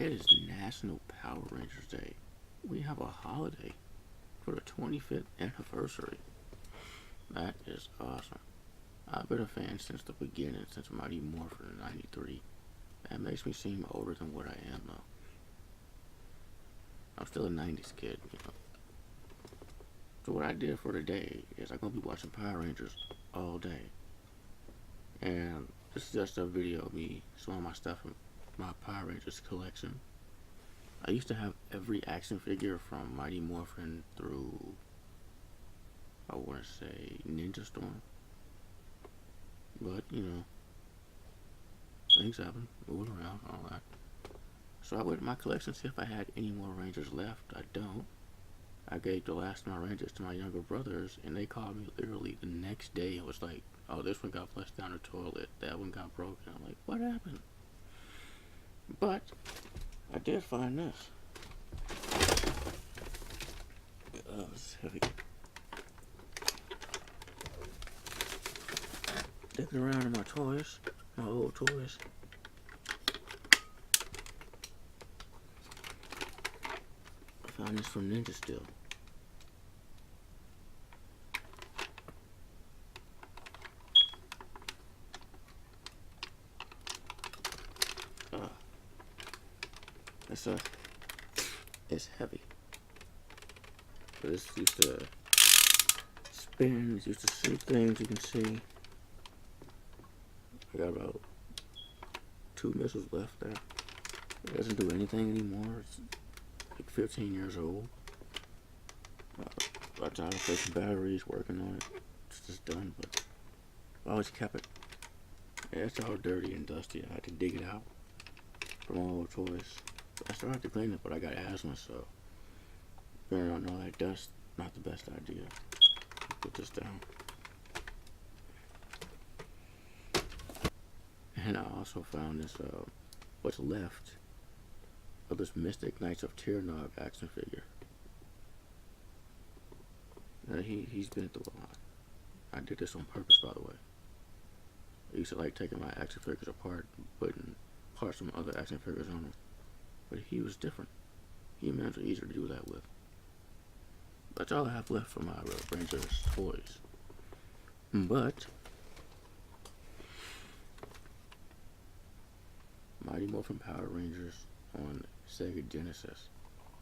It is National Power Rangers Day. We have a holiday for the 25th anniversary. That is awesome. I've been a fan since the beginning, since Mighty Morphin '93. That makes me seem older than what I am, though. I'm still a '90s kid, you know. So what I did for today is I'm gonna be watching Power Rangers all day, and this is just a video of me showing my stuff from my Power Rangers collection. I used to have every action figure from Mighty Morphin through, I want to say, Ninja Storm. But, you know, things happen, moving around, all that. So I went in my collection to see if I had any more Rangers left. I don't. I gave the last of my Rangers to my younger brothers, and they called me literally the next day. It was like, oh, this one got flushed down the toilet, that one got broken. I'm like, what happened? But I did find this. Oh, it's heavy. Digging around in my toys, my old toys. I found this from Ninja Steel. It's heavy. But this used to spin, it used to shoot things, you can see. I got about 2 missiles left there. It doesn't do anything anymore. It's like 15 years old. I tried to put some batteries, working on it. It's just done, but I always kept it. Yeah, it's all dirty and dusty. I had to dig it out from all old toys. I still have to clean it, but I got asthma, so burning on all that dust, not the best idea. Put this down. And I also found this, what's left of this Mystic Knights of Tirnog action figure. Now he's been through a lot. I did this on purpose, by the way. I used to like taking my action figures apart, putting parts from other action figures on them. But he was different. Humans are easier to do that with. That's all I have left for my Rangers toys. But Mighty Morphin Power Rangers on Sega Genesis.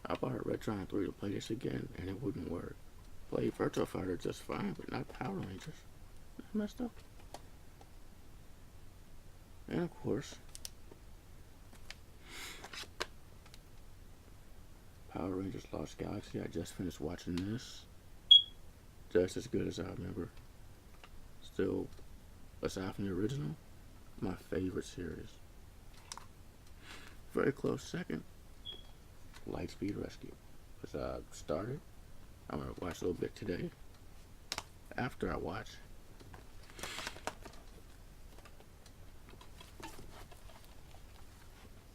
I bought a Retron 3 to play this again, and it wouldn't work. Played Virtua Fighter just fine, but not Power Rangers. That's messed up. And of course, Power Rangers Lost Galaxy. I just finished watching this. Just as good as I remember. Still, aside from the original, my favorite series. Very close second, Lightspeed Rescue. As I started, I'm going to watch a little bit today. After I watch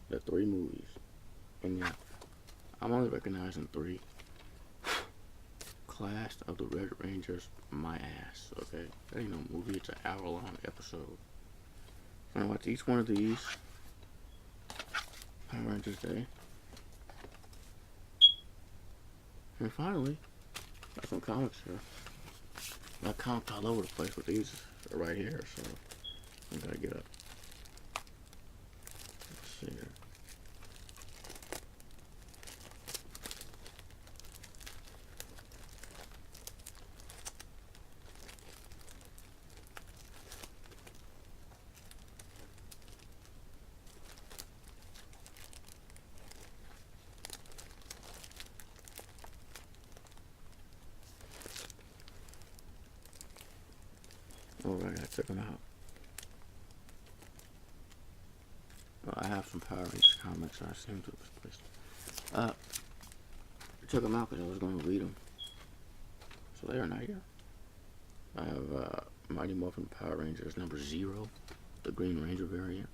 the 3 movies. And yeah, I'm only recognizing 3. Class of the Red Rangers, my ass, okay? That ain't no movie, it's an hour-long episode. I'm gonna watch each one of these. Power Rangers Day. And finally, got some comics here. Got comics all over the place, but these are right here, so I gotta get up. Let's see here. Alright, I took them out. Well, I have some Power Rangers comics I seem to have placed. I took them out because I was going to read them. So they are not here. I have Mighty Morphin Power Rangers number 0, the Green Ranger variant.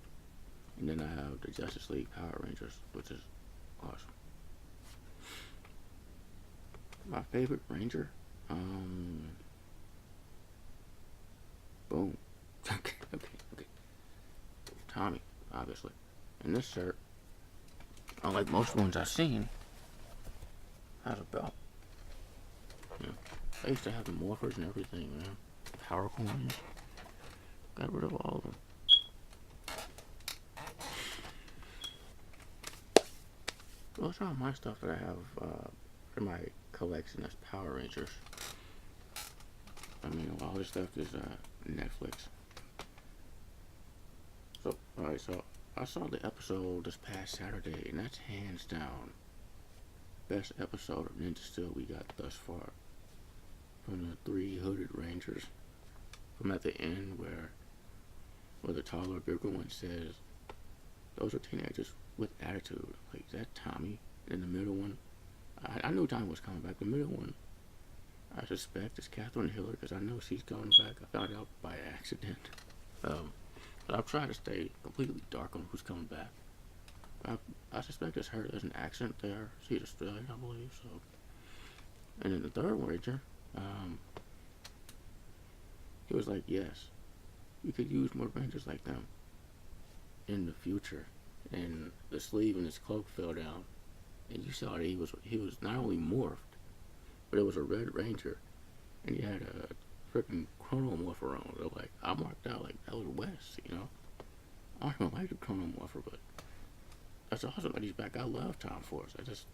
And then I have the Justice League Power Rangers, which is awesome. My favorite Ranger? Boom. Okay. Tommy, obviously. And this shirt, unlike most ones I've seen, has a belt. You know, I used to have the morphers and everything, man. Power coins. Got rid of all of them. Well, it's all my stuff that I have in my collection as Power Rangers. I mean, all this stuff is Netflix. So, alright, so I saw the episode this past Saturday, and that's hands down best episode of Ninja Steel we got thus far. From the 3 hooded Rangers. From at the end where the taller, bigger one says, those are teenagers with attitude. Like, is that Tommy? In the middle one, I knew Tommy was coming back. The middle one, I suspect is Catherine Hiller, because I know she's coming back. I found out by accident. But I've tried to stay completely dark on who's coming back. I suspect it's her. There's an accent there. She's Australian, I believe. So, and then the third Ranger, he was like, yes, we could use more Rangers like them in the future. And the sleeve in his cloak fell down, and you saw that he was not only morphed, but it was a Red Ranger, and he had a freaking chronomorpher on. So like, I marked out like that was Wes, you know. I don't even like the chronomorpher, but that's awesome that he's back. I love Tom Force. I just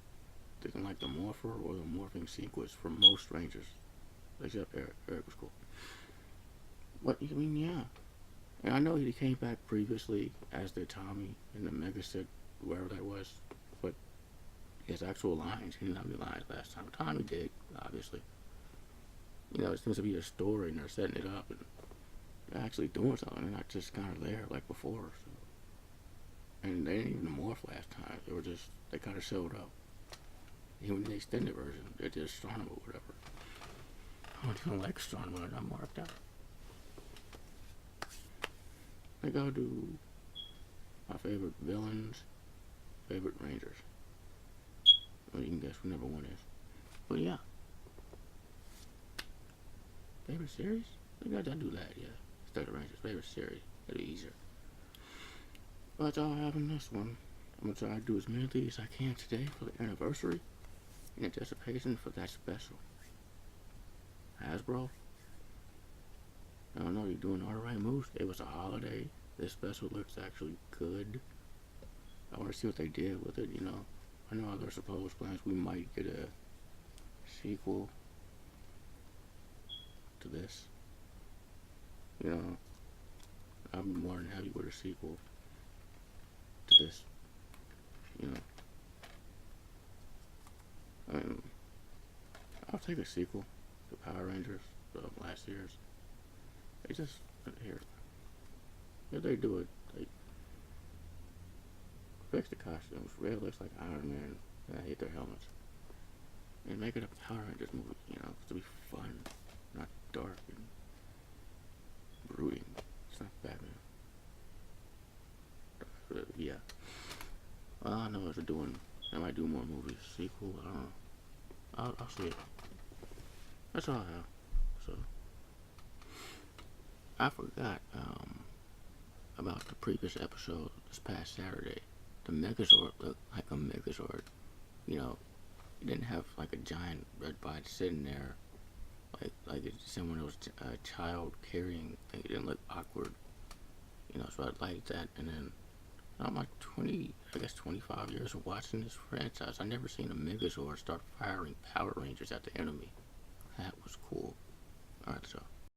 didn't like the morpher or the morphing sequence for most Rangers, except Eric. Eric was cool. But I mean, yeah. And I know he came back previously as the Tommy in the Mega Set, wherever that was, but his actual lines, he didn't have any lines last time. Tommy did, obviously. You know, it seems to be a story, and they're setting it up, and they're actually doing something. They're not just kind of there like before. So. And they didn't even morph last time. They kind of showed up. Even in the extended version, they did astronomer or whatever. I don't even like astronomer, and I'm marked out. I gotta do my favorite villains, favorite Rangers. Well, you can guess what number 1 is. But yeah. Favorite series? I gotta do that, yeah. Instead of Rangers. Favorite series. It'll be easier. But that's all I have in this one. I'm gonna try to do as many of these as I can today for the anniversary in anticipation for that special. Hasbro. I don't know, you're doing all the right moves. It was a holiday. This special looks actually good. I want to see what they did with it, you know. I know there's supposed plans we might get a sequel to this. You know, I'd be more than happy with a sequel to this. You know. I mean, I'll take a sequel to Power Rangers from last year's. They just, here, if they do it, like, fix the costumes. Red looks like Iron Man, and I hate their helmets. And make it a Power Rangers movie, you know, to be fun, not dark and brooding. It's not Batman. Yeah. Well, I know if they might do more movies. Sequel, I don't know. I'll see it. That's all I have. So, I forgot about the previous episode this past Saturday. The Megazord looked like a Megazord. You know, it didn't have like a giant red body sitting there like it's someone was a child carrying thing. It didn't look awkward. You know, so I liked that. And then I'm like 25 years of watching this franchise. I never seen a Megazord start firing Power Rangers at the enemy. That was cool.